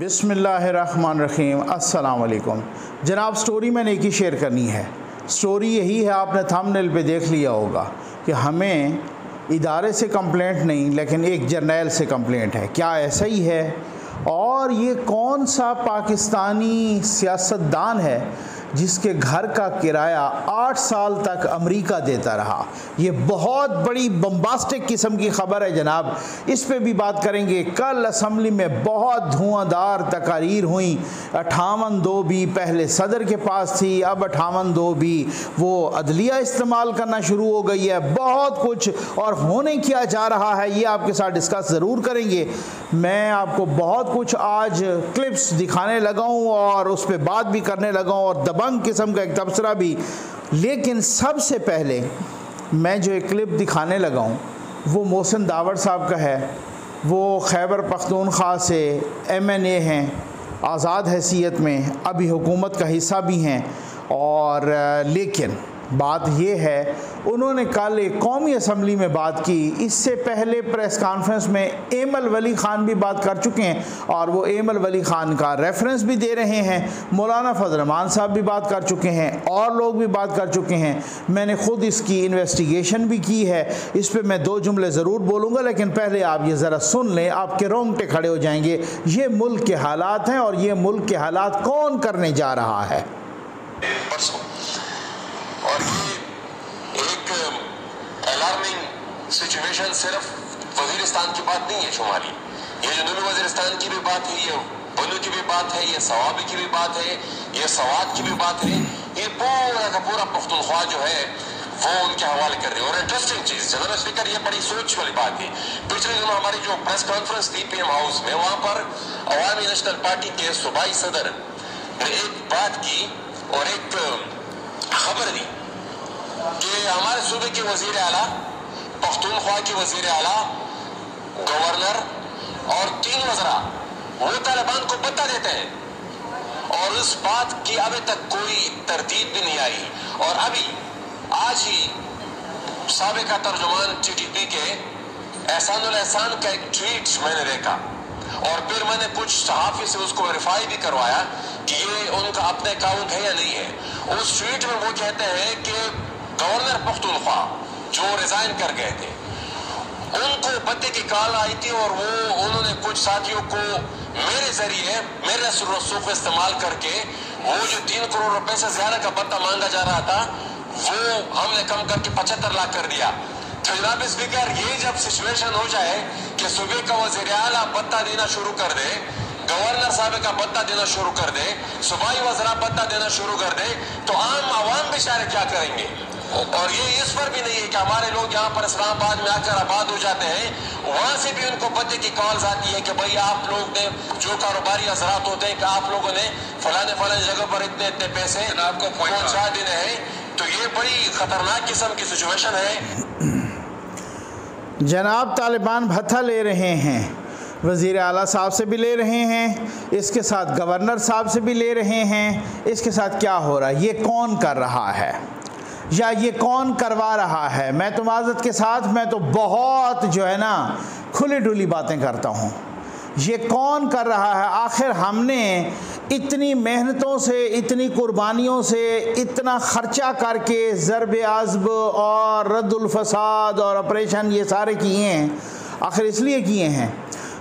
बिस्मिल्लाहिर्रहमानिर्रहीम। अस्सलाम वालेकुम जनाब। स्टोरी मैंने एक ही शेयर करनी है। स्टोरी यही है, आपने थंबनेल पे देख लिया होगा कि हमें इदारे से कंप्लेंट नहीं लेकिन एक जर्नैल से कंप्लेंट है। क्या ऐसा ही है? और ये कौन सा पाकिस्तानी सियासतदान है जिसके घर का किराया 8 साल तक अमेरिका देता रहा? ये बहुत बड़ी बम्बास्टिक किस्म की खबर है जनाब, इस पे भी बात करेंगे। कल असम्बली में बहुत धुआंधार तकारीर हुई। 58(2) पहले सदर के पास थी, अब 58(2) वो अदलिया इस्तेमाल करना शुरू हो गई है। बहुत कुछ और होने क्या जा रहा है ये आपके साथ डिस्कस ज़रूर करेंगे। मैं आपको बहुत कुछ आज क्लिप्स दिखाने लगा हूँ और उस पर बात भी करने लगा हूँ और दबंग किस्म का एक तबसरा भी। लेकिन सबसे पहले मैं जो एक क्लिप दिखाने लगा हूँ वो मोहसिन दावड़ साहब का है। वो खैबर पख्तूनख्वा से MNA हैं, आज़ाद हैसियत में, अभी हुकूमत का हिस्सा भी हैं। और लेकिन बात ये है, उन्होंने कल एक कौमी असम्बली में बात की। इससे पहले प्रेस कॉन्फ्रेंस में एमल वली ख़ान भी बात कर चुके हैं और वो एमल वली ख़ान का रेफरेंस भी दे रहे हैं। मौलाना फजल रहमान साहब भी बात कर चुके हैं और लोग भी बात कर चुके हैं। मैंने ख़ुद इसकी इन्वेस्टिगेशन भी की है। इस पर मैं 2 जुमले ज़रूर बोलूँगा, लेकिन पहले आप ये ज़रा सुन लें, आपके रोंगटे खड़े हो जाएंगे। ये मुल्क के हालात हैं और ये मुल्क के हालात कौन करने जा रहा है। और ये एक अलार्मिंग सिचुएशन सिर्फ वजीरिस्तान की बात नहीं है शुमाली, ये जनूबी वजीरिस्तान की भी बात है, ये बन्नू की भी बात है, ये सवाबी की भी बात है, ये सवात की भी बात है। ये पूरा का पूरा पख्तूनख्वा जो है वो उनके हवाले कर रहे हैं। और इंटरेस्टिंग चीज जनरल स्पीकर, ये बड़ी सोच वाली बात है। पिछले दिनों हमारी जो प्रेस कॉन्फ्रेंस थी PM हाउस में, वहां पर अवामी नेशनल पार्टी के सूबाई सदर ने एक बात की और एक खबर दी कि हमारे सूबे के वजीर आला, पख्तूनख्वा के वजीर आला, गवर्नर और 3 वज़रा वो तालिबान को पता देते हैं और इस बात की अभी तक कोई तरतीब भी नहीं आई। और अभी आज ही साबिका तर्जुमान TTP के एहसानुल एहसान का एक ट्वीट मैंने देखा और फिर मैंने कुछ सहाफ़ी से उसको वेरीफाई भी करवाया कि ये उनका अपने अकाउंट है या नहीं है। उस ट्वीट में वो कहते हैं कि गवर्नर पख्तूनख्वा जो रिजाइन कर गए थे, उनको पते की कॉल आई थी और वो उन्होंने कुछ साथियों को मेरे जरिए, मेरे रसूख इस्तेमाल करके वो जो 3 करोड़ रुपए से ज्यादा का पत्ता मांगा जा रहा था वो हमने कम करके 75 लाख कर दिया। तो जनाब स्पीकर, ये जब सिचुएशन हो जाए कि सूबे का वज़ीर आला पत्ता देना शुरू कर दे, गवर्नर साहब का पत्ता देना शुरू कर दे, सूबाई वज़रा पत्ता देना शुरू कर दे, तो आम आवाम बेचारे क्या करेंगे? और ये इस पर भी नहीं है कि हमारे लोग यहाँ पर इस्लामाबाद में आकर आबाद हो जाते हैं, वहां से भी उनको पते की कॉल्स आती है कि भाई आप लोग ने जो कारोबारी हजरात होते हैं कि आप लोगों ने फलाने जगह पर इतने इतने पैसे आपको पहुंचा देने हैं। तो ये बड़ी खतरनाक किस्म की सिचुएशन है जनाब। तालिबान भत्ता ले रहे हैं, वज़ीर आला साहब से भी ले रहे हैं, इसके साथ गवर्नर साहब से भी ले रहे हैं। इसके साथ क्या हो रहा है? ये कौन कर रहा है या ये कौन करवा रहा है? मैं तो माज़रत के साथ, मैं तो बहुत जो है ना खुली डुली बातें करता हूँ। ये कौन कर रहा है? आखिर हमने इतनी मेहनतों से, इतनी कुर्बानियों से, इतना ख़र्चा करके ज़रब आज़ब और रद्दुल फ़साद और ऑपरेशन ये सारे किए हैं, आखिर इसलिए किए हैं।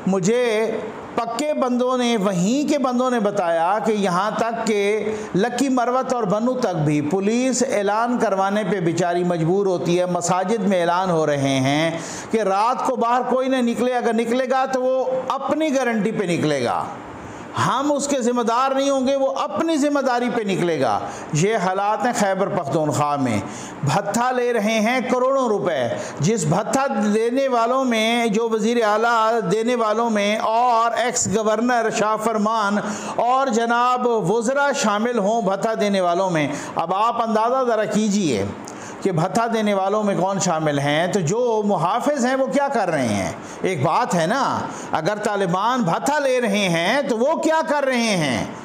मुझे पक्के बंदों ने, वहीं के बंदों ने बताया कि यहाँ तक कि लक्की मरवत और बनू तक भी पुलिस ऐलान करवाने पे बेचारी मजबूर होती है। मसाजिद में ऐलान हो रहे हैं कि रात को बाहर कोई नहीं निकले, अगर निकलेगा तो वो अपनी गारंटी पे निकलेगा, हम उसके ज़िम्मेदार नहीं होंगे, वो अपनी ज़िम्मेदारी पे निकलेगा। ये हालात हैं खैबर पख्तूनख्वा में। भत्ता ले रहे हैं करोड़ों रुपए। जिस भत्ता देने वालों में, जो वज़ीर आला देने वालों में और एक्स गवर्नर शाह फरमान और जनाब वज़रा शामिल हों भत्ता देने वालों में, अब आप अंदाज़ा ज़रा कीजिए कि भत्ता देने वालों में कौन शामिल हैं। तो जो मुहाफ़िज़ हैं वो क्या कर रहे हैं? एक बात है ना, अगर तालिबान भत्ता ले रहे हैं तो वो क्या कर रहे हैं?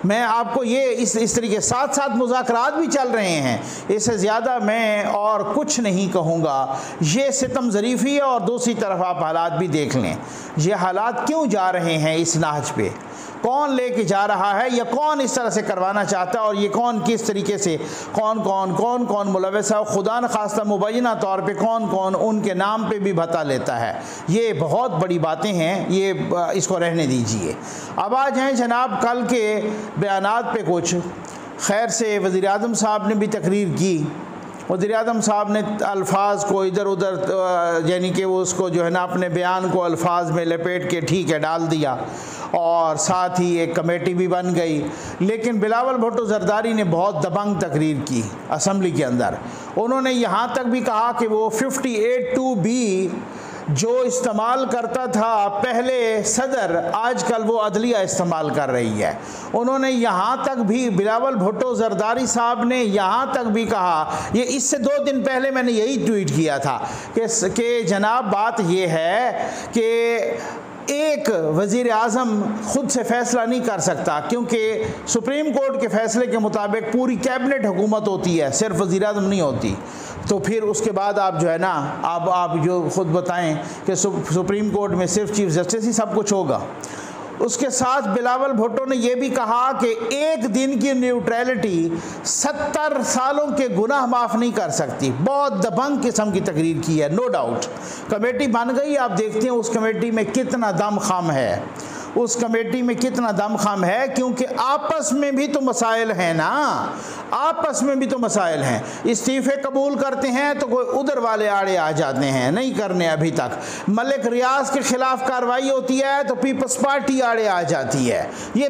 मैं आपको ये इस तरीके साथ साथ मुज़ाकरात भी चल रहे हैं, इससे ज़्यादा मैं और कुछ नहीं कहूँगा। ये सितम ज़रीफ़ी है और दूसरी तरफ आप हालात भी देख लें, ये हालात क्यों जा रहे हैं इस नहज पे। कौन लेके जा रहा है या कौन इस तरह से करवाना चाहता है और ये कौन किस तरीके से कौन कौन मुलव्वस है, खुदा न खास्ता मुबैना तौर पे कौन कौन उनके नाम पे भी भत्ता लेता है। ये बहुत बड़ी बातें हैं, ये इसको रहने दीजिए। अब आ जाएँ जनाब कल के बयानात पे कुछ। खैर से वज़ीर आज़म साहब ने भी तकरीर की। वज़ीर आज़म साहब ने अल्फाज को इधर उधर यानी कि वो उसको जो है ना अपने बयान को अल्फाज में लपेट के ठीक है डाल दिया और साथ ही एक कमेटी भी बन गई। लेकिन बिलावल भुट्टो ज़रदारी ने बहुत दबंग तकरीर की असम्बली के अंदर। उन्होंने यहाँ तक भी कहा कि वो 58(2)B जो इस्तेमाल करता था पहले सदर, आजकल वो अदलिया इस्तेमाल कर रही है। उन्होंने यहाँ तक भी बिलावल भुट्टो ज़रदारी साहब ने यहाँ तक भी कहा, ये इससे 2 दिन पहले मैंने यही ट्वीट किया था कि जनाब बात ये है कि एक वज़ीर आज़म ख़ुद से फ़ैसला नहीं कर सकता, क्योंकि सुप्रीम कोर्ट के फ़ैसले के मुताबिक पूरी कैबिनेट हुकूमत होती है, सिर्फ वज़ीर आज़म नहीं होती। तो फिर उसके बाद आप जो है ना आप जो ख़ुद बताएं कि सुप्रीम कोर्ट में सिर्फ चीफ जस्टिस ही सब कुछ होगा। उसके साथ बिलावल भुट्टो ने यह भी कहा कि एक दिन की न्यूट्रलिटी 70 सालों के गुनाह माफ़ नहीं कर सकती। बहुत दबंग किस्म की तकरीर की है, नो डाउट। कमेटी बन गई, आप देखते हैं उस कमेटी में कितना दम ख़म है, उस कमेटी में कितना दम ख़म है, क्योंकि आपस में भी तो मसाइल हैं ना, आपस में भी तो मसाइल हैं। इस्तीफ़े कबूल करते हैं तो कोई उधर वाले आड़े आ जाते हैं, नहीं करने अभी तक। मलिक रियाज के ख़िलाफ़ कार्रवाई होती है तो पीपल्स पार्टी आड़े आ जाती है। ये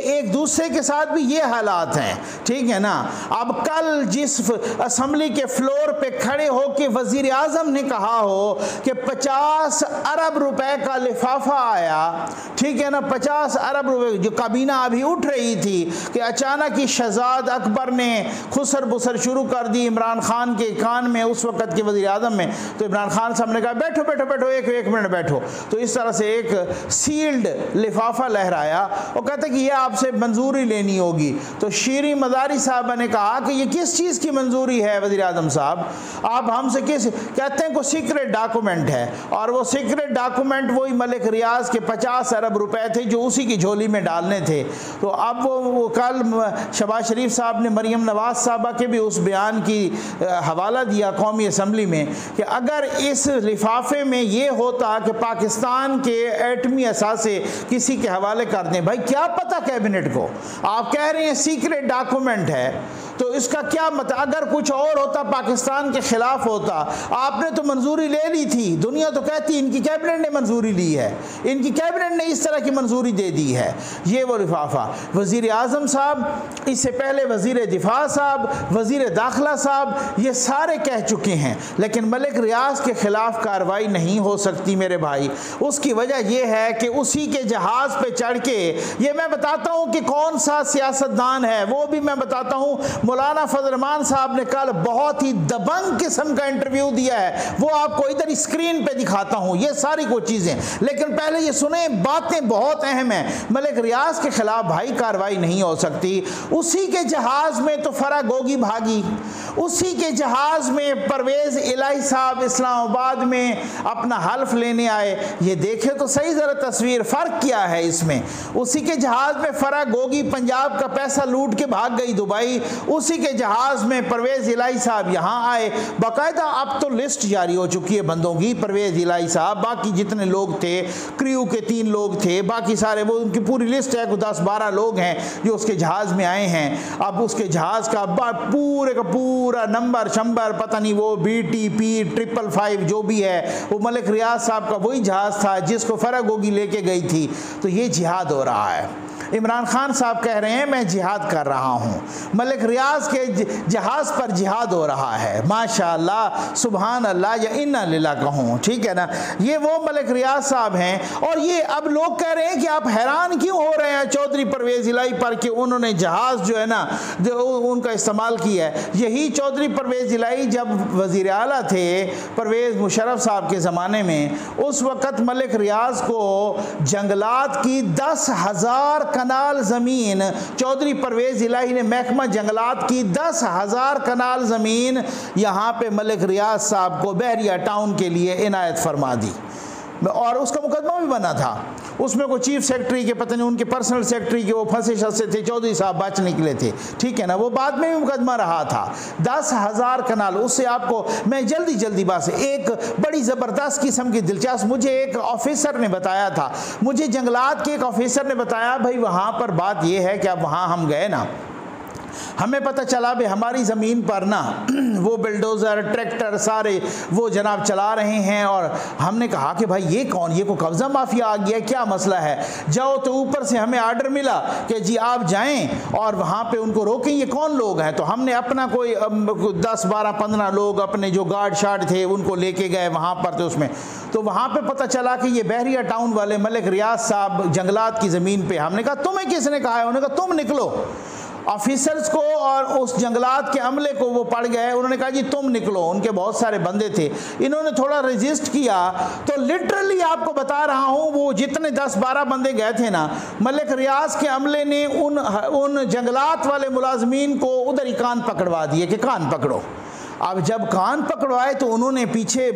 एक दूसरे के साथ भी ये हालात हैं, ठीक है ना। अब कल जिस असम्बली के फ्लोर पे खड़े हो के वज़ीर आज़म ने कहा हो कि 50 अरब रुपए का लिफाफा आया, ठीक है ना, 50 अरब रुपए, जो काबीना अभी उठ रही थी कि अचानक ही शहजाद अकबर ने खुसर बुसर शुरू कर दी इमरान खान के कान में, उस वक़्त के वज़ीर आज़म में। तो इमरान खान साहब ने कहा बैठो बैठो बैठो, एक मिनट बैठो। तो इस तरह से एक सील्ड लिफाफा लहराया और कहते कि ये आपसे मंजूरी लेनी होगी। तो शीरी मदारी साहब ने कहा कि ये किस चीज़ की मंजूरी है वज़ीर आज़म साहब, आप हमसे किस, कहते हैं कोई सीक्रेट डॉक्यूमेंट है, और वो सीक्रेट डॉक्यूमेंट वही मलिक रियाज के 50 अरब रुपए थे जो उसी की झोली में डालने थे। तो अब वो कल शहबाज शरीफ साहब ने मरियम नवाज साहबा के भी उस बयान की हवाला दिया कौमी असम्बली में कि अगर इस लिफाफे में ये होता कि पाकिस्तान के एटमी असासे किसी के हवाले कर दें, भाई क्या पता कैबिनेट को, आप कह रहे हैं सीक्रेट डॉक्यूमेंट है, तो इसका क्या मतलब, अगर कुछ और होता पाकिस्तान के ख़िलाफ़ होता, आपने तो मंजूरी ले ली थी, दुनिया तो कहती इनकी कैबिनेट ने मंजूरी ली है, इनकी कैबिनेट ने इस तरह की मंजूरी दे दी है। ये वो लिफाफा वज़ीर आज़म साहब, इससे पहले वज़ीर दिफा साहब, वज़ीर दाखिला साहब, ये सारे कह चुके हैं, लेकिन मलिक रियाज के ख़िलाफ़ कार्रवाई नहीं हो सकती मेरे भाई। उसकी वजह यह है कि उसी के जहाज़ पे चढ़ के, ये मैं बताता हूँ कि कौन सा सियासतदान है, वो भी मैं बताता हूँ। मौलाना फजल रहमान साहब ने कल बहुत ही दबंग किस्म का इंटरव्यू दिया है, वो आपको इधर स्क्रीन पे दिखाता हूँ, ये सारी कुछ चीज़ें। लेकिन पहले ये सुने, बातें बहुत अहम हैं। मलिक रियाज के खिलाफ भाई कार्रवाई नहीं हो सकती। उसी के जहाज़ में तो फरा गोगी भागी, उसी के जहाज़ में परवेज़ इलाही साहब इस्लामाबाद में अपना हल्फ लेने आए। ये देखे तो सही ज़रा तस्वीर, फ़र्क क्या है इसमें। उसी के जहाज़ में फरा गोगी पंजाब का पैसा लूट के भाग गई दुबई, उसी के जहाज़ में परवेज़ इलाही साहब यहाँ आए। बाकायदा अब तो लिस्ट जारी हो चुकी है बंदों की, परवेज़ इलाही साहब, बाकी जितने लोग थे, क्रू के 3 लोग थे, बाकी सारे वो उनकी पूरी लिस्ट है, 10-12 लोग हैं जो उसके जहाज़ में आए हैं। अब उसके जहाज़ का पूरे का पूरा नंबर शंबर पता नहीं, वो BTP 555 जो भी है, वो मलिक रियाज साहब का वही जहाज़ था जिसको फरा गोगी लेके गई थी। तो ये जिहाद हो रहा है। इमरान खान साहब कह रहे हैं मैं जिहाद कर रहा हूँ, मलिक रियाज के जहाज़ पर जिहाद हो रहा है। माशाअल्लाह, सुभान अल्लाह, या इन्ना लिल्लाह कहूँ, ठीक है ना। ये वो मलिक रियाज साहब हैं। और ये अब लोग कह रहे हैं कि आप हैरान क्यों हो रहे हैं चौधरी परवेज़ इलाही पर कि उन्होंने जहाज़ जो है ना जो उनका इस्तेमाल किया है। यही चौधरी परवेज़ इलाही जब वज़ीर आला थे परवेज़ मुशर्रफ साहब के ज़माने में, उस वक़्त मलिक रियाज को जंगलात की 10,000 कनाल ज़मीन, चौधरी परवेज़ इलाही ने महकमा जंगलात की 10,000 कनाल ज़मीन यहाँ पे मलिक रियाज साहब को बहरिया टाउन के लिए इनायत फरमा दी, और उसका मुकदमा भी बना था। उसमें कोई चीफ सेक्रेटरी के पता नहीं उनके पर्सनल सेक्रेटरी के वो फंसे शंसे थे, चौधरी साहब बच निकले थे, ठीक है ना, वो बाद में भी मुकदमा रहा था। 10,000 कनाल, उससे आपको मैं जल्दी बात से एक बड़ी ज़बरदस्त किस्म की दिलचस्प, मुझे एक ऑफिसर ने बताया था, मुझे जंगलात के एक ऑफिसर ने बताया, भाई वहाँ पर बात यह है कि अब वहाँ हम गए ना, हमें पता चला भाई हमारी ज़मीन पर ना वो बिल्डोज़र ट्रैक्टर सारे वो जनाब चला रहे हैं, और हमने कहा कि भाई ये कौन, ये को कब्ज़ा माफिया आ गया, क्या मसला है, जाओ। तो ऊपर से हमें आर्डर मिला कि जी आप जाएं और वहाँ पे उनको रोकें, ये कौन लोग हैं। तो हमने अपना कोई 10, 12, 15 लोग अपने जो गार्ड शार्ड थे उनको लेके गए वहाँ पर, तो उसमें तो वहाँ पे पता चला कि ये बहरिया टाउन वाले मलिक रियाज साहब जंगलात की ज़मीन पे। हमने कहा तुम्हें किसने कहा है, उन्होंने कहा तुम निकलो। ऑफिसर्स को और उस जंगलात के अमले को वो पड़ गए, उन्होंने कहा जी तुम निकलो, उनके बहुत सारे बंदे थे, इन्होंने थोड़ा रेजिस्ट किया तो लिटरली आपको बता रहा हूँ वो जितने 10-12 बंदे गए थे ना, मलिक रियाज के अमले ने उन जंगलात वाले मुलाजमीन को उधर ही कान पकड़वा दिए कि कान पकड़ो। अब जब कान पकड़वाए तो उन्होंने पीछे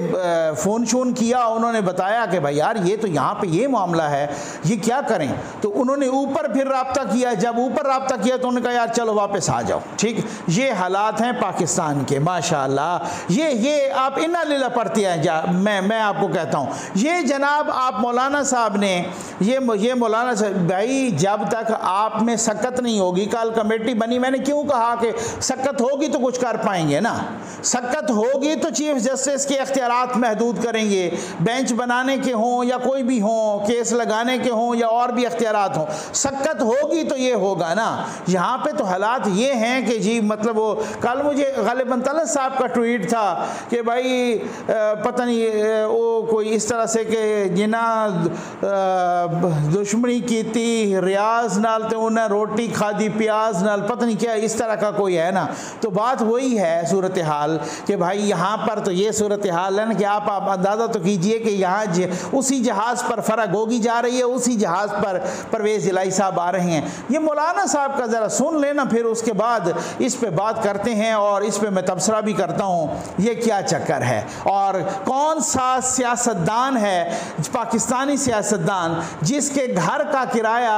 फ़ोन शोन किया, उन्होंने बताया कि भाई यार ये तो यहाँ पे ये मामला है, ये क्या करें। तो उन्होंने ऊपर फिर रब्ता किया, जब ऊपर रब्ता किया तो उन्होंने कहा यार चलो वापस आ जाओ। ठीक, ये हालात हैं पाकिस्तान के माशाअल्लाह। ये आप इन्ना लीला पढ़ते हैं, मैं आपको कहता हूँ, ये जनाब आप मौलाना साहब ने ये मौलाना साहब भाई जब तक आप में सकत नहीं होगी, कल कमेटी बनी, मैंने क्यों कहा कि सकत होगी तो कुछ कर पाएंगे ना, सकत होगी तो चीफ जस्टिस के इख्तियारात महदूद करेंगे, बेंच बनाने के हों या कोई भी हों, केस लगाने के हों या और भी इख्तियारात हों, सकत होगी तो ये होगा ना। यहाँ पे तो हालात ये हैं कि जी मतलब वो कल मुझे गालिबन तलत साहब का ट्वीट था कि भाई पता नहीं वो कोई इस तरह से कि जिना दुश्मनी की थी रियाज नाल तो उन्हें रोटी खादी प्याज नाल, पता नहीं क्या इस तरह का कोई है ना। तो बात वही है सूरत हाल कि भाई यहाँ पर तो ये सूरत हाल है ना कि आप अंदाज़ा तो कीजिए कि यहाँ उसी जहाज़ पर फ़रग होगी जा रही है, उसी जहाज़ पर परवेज़ इलाही साहब आ रहे हैं। ये मौलाना साहब का ज़रा सुन लेना, फिर उसके बाद इस पे बात करते हैं और इस पे मैं तबसरा भी करता हूँ ये क्या चक्कर है और कौन सा सियासतदान है पाकिस्तानी सियासतदान जिसके घर का किराया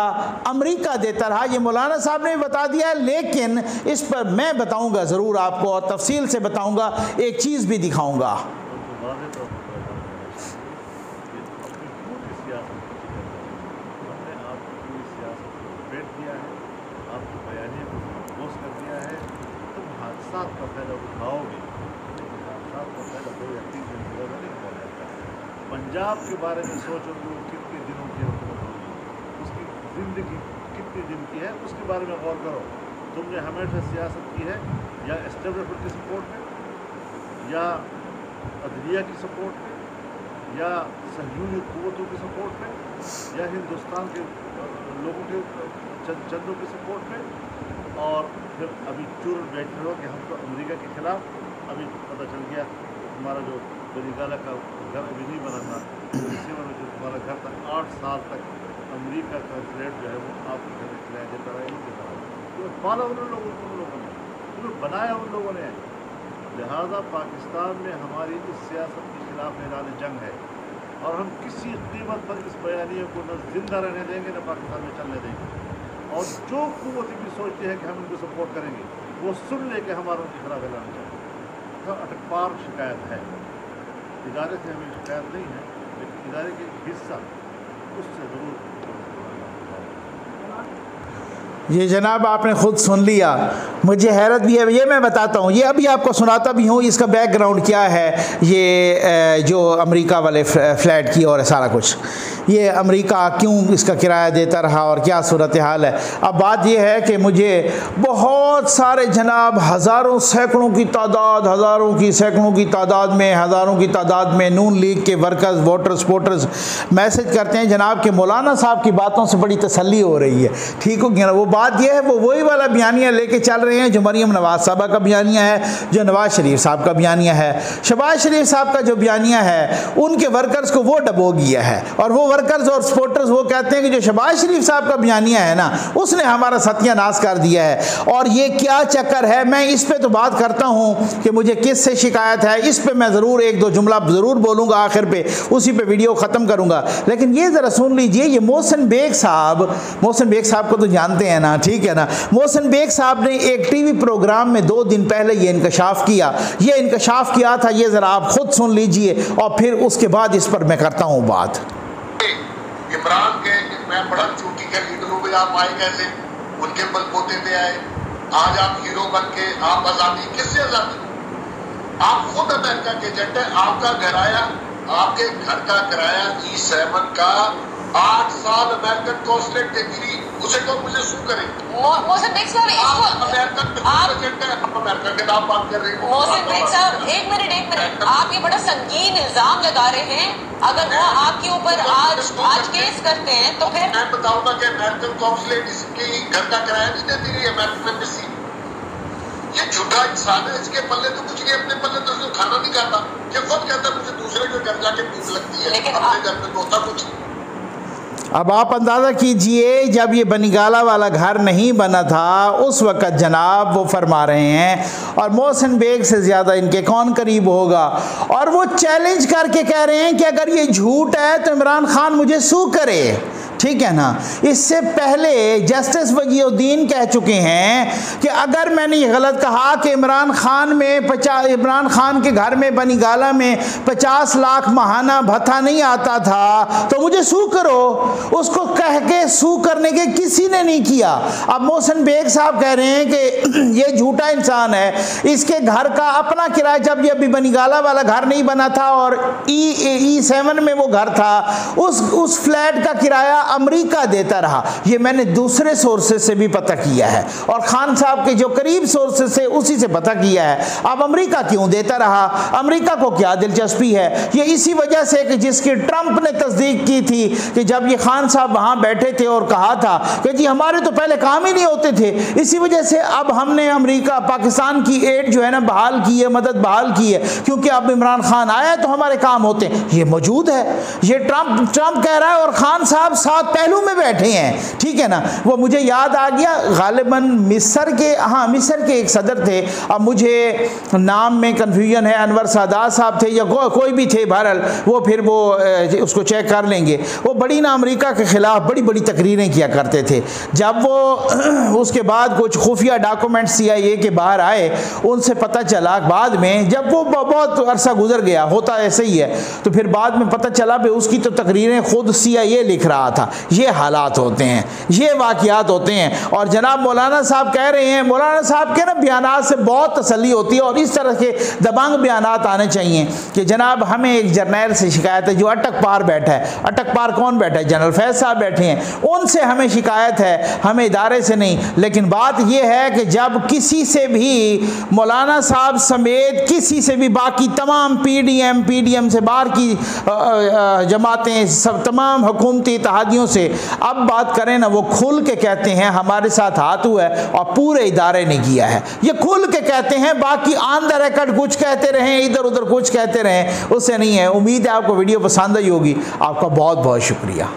अमेरिका देता रहा। ये मौलाना साहब ने भी बता दिया, लेकिन इस पर मैं बताऊँगा ज़रूर आपको और तफसील से बताऊंगा, एक चीज भी दिखाऊंगा। पंजाब के बारे में सोचो तो कितने दिनों की हुकूमत होगी, उसकी जिंदगी कितने दिन की है उसके बारे में गौर करो। तुमने हमेशा सियासत की है या एस्टेब्लिशमेंट की सपोर्ट में, या अदलिया की सपोर्ट में, या सहयूनी कुव्वतों की सपोर्ट में, या हिंदुस्तान के लोगों के चंदों की सपोर्ट में, और फिर अभी चूर बैठे हो कि हम तो अमेरिका के खिलाफ। अभी पता चल गया तुम्हारा जो बरीगाला का घर अभी नहीं बना था, इससे जो तुम्हारा घर था 8 साल तक अमेरिका का फ्लैट जो है वो आपके घर में किराया देता रहा, नहीं देता रहा। तो पाला उन लोगों ने, तुम्हें बनाया उन लोगों ने। लिहाजा पाकिस्तान में हमारी इस सियासत के खिलाफ ऐलान जंग है और हम किसी कीमत पर इस बयानिए को न जिंदा रहने देंगे न पाकिस्तान में चलने देंगे। और जो कुव्वत भी सोचती है कि हम इनको सपोर्ट करेंगे वो सुन ले कि हमारा उनके खिलाफ ऐलान जंग तो अटकपार शिकायत है। इदारे से हमें शिकायत नहीं है, लेकिन इदारे के हिस्सा उससे ज़रूर। ये जनाब आपने ख़ुद सुन लिया, मुझे हैरत भी है, ये मैं बताता हूँ, ये अभी आपको सुनाता भी हूँ इसका बैकग्राउंड क्या है। ये जो अमेरिका वाले फ्लैट की और सारा कुछ, ये अमेरिका क्यों इसका किराया देता रहा और क्या सूरत हाल है। अब बात ये है कि मुझे बहुत सारे जनाब हज़ारों सैकड़ों की तादाद, सैकड़ों की तादाद में, हज़ारों की तादाद में नून लीग के वर्कर्स, वोटर्स, स्पोर्टर्स मैसेज करते हैं जनाब कि मौलाना साहब की बातों से बड़ी तसल्ली हो रही है। ठीक हो गया ना, वो बात यह है वो वही वाला बयानिया लेके चल रहे हैं, जो मरीम नवाज साहबा का बयानिया है, जो नवाज शरीफ साहब का बयानिया है। शहबाज शरीफ साहब का जो बयानिया है उनके वर्कर्स को वो डबो गया है, और वो वर्कर्स और सपोर्टर्स वो कहते हैं कि जो शहबाज शरीफ साहब का बयानिया है ना, उसने हमारा सत्यानाश कर दिया है। और ये क्या चक्कर है, मैं इस पे तो बात करता हूँ कि मुझे किस से शिकायत है, इस पे मैं ज़रूर एक दो जुमला ज़रूर बोलूँगा आखिर पे, उसी पे वीडियो ख़त्म करूँगा। लेकिन ये ज़रा सुन लीजिए, ये मोहसिन बेग साहब को तो जानते हैं ना, ठीक है ना। मोहसिन बेग साहब ने एक टीवी प्रोग्राम में 2 दिन पहले ये इंकशाफ किया था, ये ज़रा आप खुद सुन लीजिए और फिर उसके बाद इस पर मैं करता हूँ बात। इमरान के मैं बड़ा चोटी का लीडर हूँ, आप आए कैसे, उनके बलबूते पे आए, आज आप हीरो बन के आप आज़ादी, किससे आज़ादी? आप खुद अमेरिका के एजेंट है, आपका किराया, आपके घर का किराया E7 का 8 साल अमेरिकन कॉन्सुलेट देती रही, उसे तो मुझे शू करे। मोहसिन बेग साहब, अमेरिका के नाम बात कर रही हूँ। मोहसिन बेग साहब, एक मिनट, आप ये बड़ा संगीन इल्जाम लगा रहे हैं। अगर वो आपके ऊपर आज केस करते हैं तो फिर मैं बताऊंगा कि अमेरिकन कॉन्सुलेट इसकी घर का किराया नहीं देती रही, अमेरिकन एम्बेसी। ये झूठा इंसान है, इसके पल्ले तो कुछ नहीं, अपने पल्ले तो उसको खाना नहीं खाता। ये खुद कहता है मुझे दूसरे के घर जाके भूख लगती है, अपने घर में तो होता कुछ। अब आप अंदाज़ा कीजिए, जब ये बनीगाला वाला घर नहीं बना था उस वक़्त जनाब वो फरमा रहे हैं, और मोहसिन बेग से ज़्यादा इनके कौन करीब होगा, और वो चैलेंज करके कह रहे हैं कि अगर ये झूठ है तो इमरान खान मुझे सू करे, ठीक है ना। इससे पहले जस्टिस वजीउद्दीन कह चुके हैं कि अगर मैंने ये गलत कहा कि इमरान खान के घर में बनीगाला में 50 लाख माहाना भत्ता नहीं आता था तो मुझे सू करो। उसको कह के सू करने के किसी ने नहीं किया। अब मोहसिन बेग साहब कह रहे हैं कि ये झूठा इंसान है, इसके घर का अपना किराया, जब ये अभी बनीगाला वाला घर नहीं बना था और E7 में वो घर था, उस फ्लैट का किराया अमेरिका देता रहा। ये मैंने दूसरे सोर्सेस से भी पता किया है, और खान साहब के जो करीब सोर्सेस से उसी से पता किया है। अब अमेरिका क्यों देता रहा, अमेरिका को क्या दिलचस्पी है? ये इसी वजह से कि जिसकी ट्रंप ने तस्दीक की थी कि जब ये खान साहब वहाँ बैठे थे और कहा था कि जी हमारे तो पहले काम ही नहीं होते थे, इसी वजह से अब हमने अमेरिका पाकिस्तान की एड जो है ना बहाल की है, मदद बहाल की है, क्योंकि अब इमरान खान आया तो हमारे काम होते हैं। ये मौजूद है, ये ट्रंप कह रहा है और खान साहब साथ पहलू में बैठे हैं, ठीक है ना। वो मुझे याद आ गया, गालिबन मिस्र के एक सदर थे, अब मुझे नाम में कन्फ्यूजन है, अनवर सादात साहब थे या कोई भी थे, बहरहाल वो फिर वो उसको चेक कर लेंगे। वो बड़ी ना अमेरिका के ख़िलाफ़ बड़ी बड़ी तकरीरें किया करते थे। जब वो उसके बाद कुछ खुफिया डॉक्यूमेंट्स CIA के बाहर आए, उनसे पता चला बाद में, जब वो बहुत अरसा गुजर गया, होता ऐसे ही है, तो फिर बाद में पता चला भी उसकी तो तकरीरें खुद CIA लिख रहा था। ये हालात होते हैं, ये वाक़यात होते हैं। और जनाब मौलाना साहब कह रहे हैं, मौलाना साहब के ना बयानात से बहुत तसल्ली होती है, और इस तरह के दबंग बयानात आने चाहिए कि जनाब हमें एक जर्नैल से शिकायत है जो अटक पार बैठा है। अटक पार कौन बैठा है? जनरल फैज़ साहब बैठे हैं, उनसे हमें शिकायत है, हमें इदारे से नहीं। लेकिन बात यह है कि जब किसी से भी, मौलाना साहब समेत किसी से भी, बाकी तमाम PDM से बाहर की जमातें, सब तमाम हुकूमती इत्तेहादियों से अब बात करें ना, वो खुल के कहते हैं हमारे साथ हाथ हुआ है और पूरे इदारे ने किया है। ये खुल के कहते हैं, बाकी ऑन द रिकॉर्ड कुछ कहते रहें, इधर उधर कुछ कहते रहें, उससे नहीं है। उम्मीद है आपको वीडियो पसंद आई होगी। आपका बहुत बहुत शुक्रिया।